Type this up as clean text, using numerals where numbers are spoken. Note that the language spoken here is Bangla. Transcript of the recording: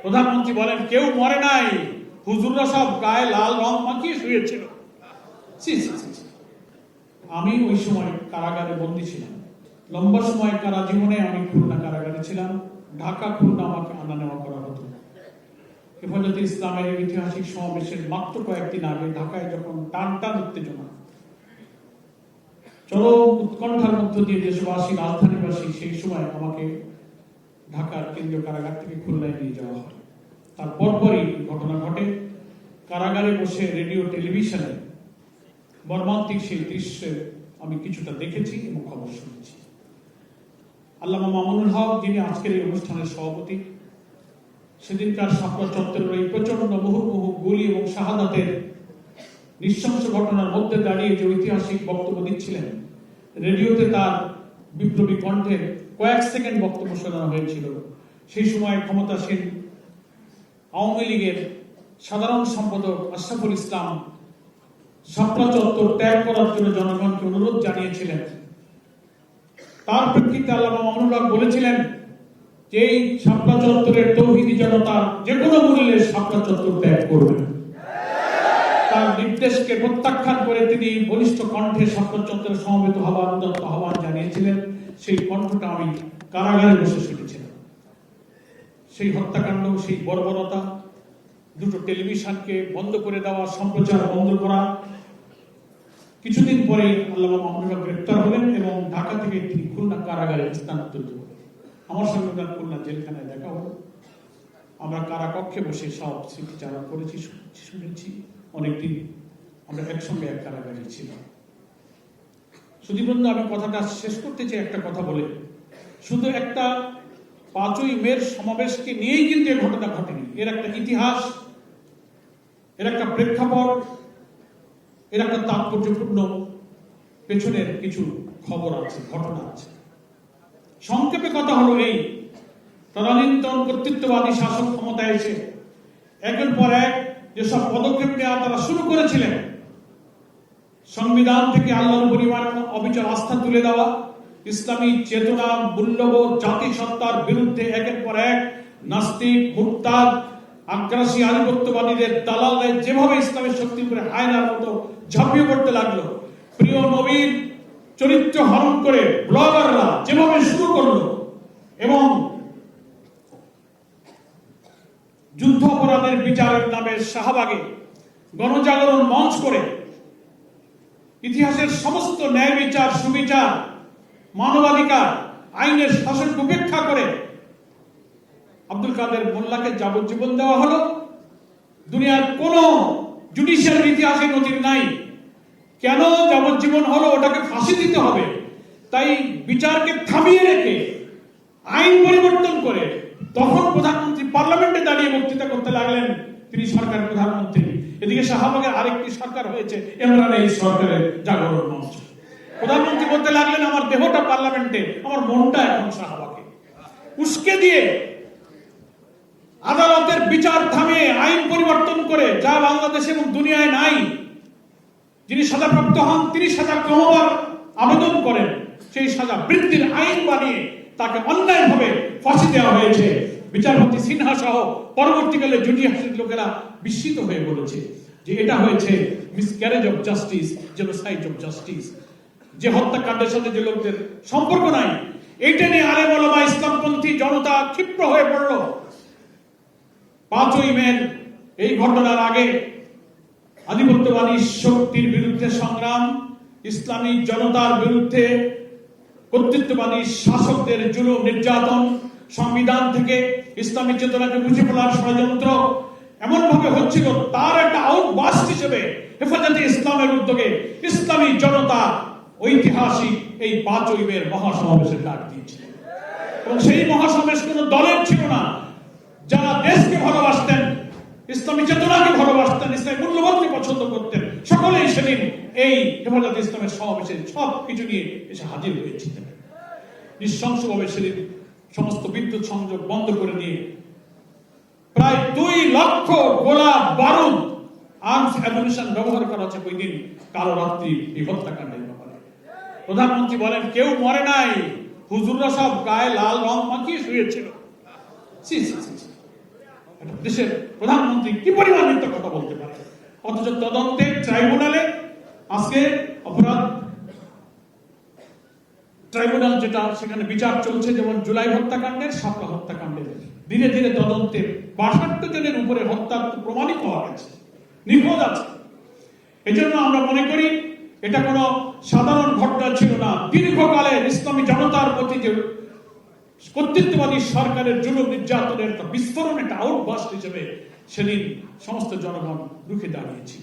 প্রধানমন্ত্রী বলেন কেউ মরে নাই, হুজুররা সব গায়ে লাল রং মাখিয়ে শুয়েছিল। আমি ওই সময় কারাগারে বন্দী ছিলাম। লম্বা সময় কারা জীবনে আমি খুলনা কারাগারে ছিলাম। ঢাকা খুলনা আমাকে আনা নেওয়া করা হতো। হেফাজতে ইসলামের ঐতিহাসিক সমাবেশের মাত্র কয়েকদিন আগে ঢাকায় যখন টান টান উত্তেজনা, চরম উৎকণ্ঠার মধ্য দিয়ে দেশবাসী, রাজধানীবাসী, সেই সময় আমাকে ঢাকার কেন্দ্রীয় কারাগার থেকে খুলনায় নিয়ে যাওয়া হয়। তার পরপরই ঘটনা ঘটে। কারাগারে বসে রেডিও টেলিভিশনে মর্মান্তিক সেই দৃশ্যে আমি কিছুটা দেখেছি এবং খবর শুনেছি। আল্লামা মামুনুল হক, যিনি আজকের এই অনুষ্ঠানের সভাপতি, সেদিনকার শাপলা চত্বরের এই প্রচন্ড মুহুর্মুহু গুলি এবং শাহাদাতের নৃশংস ঘটনার মধ্যে দাঁড়িয়ে যে ঐতিহাসিক বক্তব্য দিচ্ছিলেন, রেডিওতে তার বিপ্লবী কণ্ঠে কয়েক সেকেন্ড বক্তব্য শোনানো হয়েছিল। সেই সময় ক্ষমতাসীন আওয়ামী লীগের সাধারণ সম্পাদক আশরাফুল ইসলাম শাপলা চত্বর ত্যাগ করার জন্য জনগণকে অনুরোধ জানিয়েছিলেন। তার প্রেক্ষিতে আল্লামা মামুনুল হক বলেছিলেন যে এই শাপলা চত্বরের তৌহিদি জনতা যে কোনো মূল্যে শাপলা চত্বর ত্যাগ করবে। তার নির্দেশকে প্রত্যাখ্যান করে তিনি বলিষ্ঠ কণ্ঠে শাপলা চত্বরে সমবেত হওয়ার আহ্বান জানিয়েছিলেন। সেই কণ্ঠটা আমি কারাগারে বসে শুনেছিলাম। সেই হত্যাকাণ্ড, সেই বর্বরতা, দুটো টেলিভিশনকে বন্ধ করে দেওয়া, সম্প্রচার বন্ধ করা, কিছুদিন পরে আল্লামা মামুনুল হক গ্রেপ্তার হলেন এবং ঢাকা থেকে তিনি খুলনা কারাগারে স্থানান্তরিত হলেন। আমার সঙ্গে তার খুলনা জেলখানায় দেখা হলো। আমরা কারাকক্ষে বসে সব স্মৃতিচারণ করেছি, শুনেছি। অনেকদিন আমরা একসঙ্গে এক কারাগারে ছিলাম। সুধীবৃন্দ, আমি কথাটা শেষ করতে চাই একটা কথা বলে। শুধু একটা 5ই মের সমাবেশকে নিয়েই কিন্তু এই ঘটনা ঘটেনি। এর একটা ইতিহাস, এর একটা প্রেক্ষাপট, এর একটা তাৎপর্যপূর্ণ পেছনের কিছু খবর আছে, ঘটনা আছে। সংক্ষেপে কথা হলো এই: তদানীন্তন কর্তৃত্ববাদী শাসক ক্ষমতায় এসে একের পর এক যেসব পদক্ষেপ নেওয়া তারা শুরু করেছিলেন, সংবিধান থেকে আল্লাহর পরিমাণ অবিচল আস্থা তুলে দেওয়া, ইসলামী চেতনা, মূল্যবোধ, জাতিসত্তার বিরুদ্ধে একের পর এক নাস্তিক, মুরতাদ, আগ্রাসী আধিপত্যবাদীদের দালালরা যেভাবে ইসলামের শক্তির উপরে হায়নার মতো ঝাঁপিয়ে পড়তে লাগলো, প্রিয় নবীর চরিত্র হরণ করে ব্লগাররা যেভাবে শুরু করলো, এবং যুদ্ধ অপরাধের বিচারের নামে শাহবাগে গণজাগরণ মঞ্চ করে ইতিহাসের সমস্ত ন্যায় বিচার, সুবিচার, মানবাধিকার, আইনের শাসনকে উপেক্ষা করে আব্দুল কাদের মোল্লাকে যাবজ্জীবন দেওয়া হলো। দুনিয়ার কোন জুডিশিয়াল ইতিহাসে নজির নাই। কেন যাবজ্জীবন হলো? ওটাকে ফাঁসি দিতে হবে। তাই বিচারকে থামিয়ে রেখে আইন পরিবর্তন করে তখন প্রধানমন্ত্রী পার্লামেন্টে দাঁড়িয়ে বক্তৃতা করতে লাগলেন। তিনি সরকার প্রধানমন্ত্রী, এদিকে শাহবাগের আরেকটি সরকার হয়েছে, ইমরান এই সরকারের জাগরণ মঞ্চ। প্রধানমন্ত্রী বলতে লাগলেন আমার দেহটা পার্লামেন্টে, আমার মনটা এখন শাহবাগে। উস্কে দিয়ে আদালতের বিচার থামিয়ে আইন পরিবর্তন করে, যা বাংলাদেশে এবং দুনিয়ায় নাই, যিনি সাজাপ্রাপ্ত হন তিনি সাজা ক্রমবার আবেদন করেন, সেই সাজা বৃদ্ধির আইন বানিয়ে তাকে অন্যায়ভাবে ফাঁসি দেওয়া হয়েছে। বিচারপতি সিনহা সহ পরবর্তীকালে জুডিশিয়াল লোকেরা বিস্মিত হয়ে বলেছে যে এটা হয়েছে miscarriage of justice, genocide of justice. যে হত্যাকাণ্ডের সাথে যে লোকদের সম্পর্ক নাই, এইটা নিয়ে আলেম ওলামা, ইসলামপন্থী জনতা ক্ষিপ্র হয়ে পড়ল। 5ই মে এই ঘটনার আগে আধিপত্যবাদী শক্তির বিরুদ্ধে সংগ্রাম, ইসলামী জনতার বিরুদ্ধে কর্তৃত্ববাদী শাসকদের জুলুম নির্যাতন, সংবিধান থেকে ইসলামী চেতনাকে মুছে ফেলার ষড়যন্ত্র এমন ভাবে হচ্ছিল, তার একটা আউটবাস্ট হিসেবে হেফাজতে ইসলামের উদ্যোগে ইসলামী জনতা ঐতিহাসিক এই 5ই মের মহাসমাবেশের ডাক দিয়েছিল। এবং সেই মহাসমাবেশ কোন দলের ছিল না। যারা দেশকে ভালোবাসতেন, ইসলামী চেতনাকে ভালোবাসতেন, ইসলামী মূল্যবোধকে পছন্দ করতেন, সকলেই সেদিন এই হেফাজতে ইসলামের সমাবেশে সব কিছু নিয়ে এসে হাজির হয়েছিলেন। নৃশংসভাবে সেদিন সমস্ত বিদ্যুৎ সংযোগ বন্ধ করে দিয়ে প্রায় 2 লক্ষ গোলা বারুদ, আর্মস অ্যামুনিশন ব্যবহার করা হচ্ছে ওই দিন কালো রাত্রি এই হত্যাকাণ্ডের ব্যাপারে। প্রধানমন্ত্রী বলেন কেউ মরে নাই, হুজুররা সব গায়ে লাল রং মাখিয়ে শুয়েছিল। একটা দেশের প্রধানমন্ত্রী কি পরিমাণ মিথ্যা কথা বলতে পারে? অথচ তদন্তের ট্রাইব্যুনালে আজকে অপরাধ ট্রাইব্যুনাল যেটা সেখানে বিচার চলছে, যেমন জুলাই হত্যাকাণ্ডের, শাপলা হত্যাকাণ্ডের, ধীরে ধীরে তদন্তের 62 জনের উপরে হত্যা প্রমাণিত হওয়া গেছে, নিখোঁজ আছে। এজন্য আমরা মনে করি এটা কোনো সাধারণ ঘটনা ছিল না। দীর্ঘকালের ইসলামী জনতার প্রতি যে কর্তৃত্ববাদী সরকারের জুলুম নির্যাতনের একটা বিস্ফোরণ, একটা আউটবাস্ট হিসেবে সেদিন সমস্ত জনগণ রুখে দাঁড়িয়েছিল।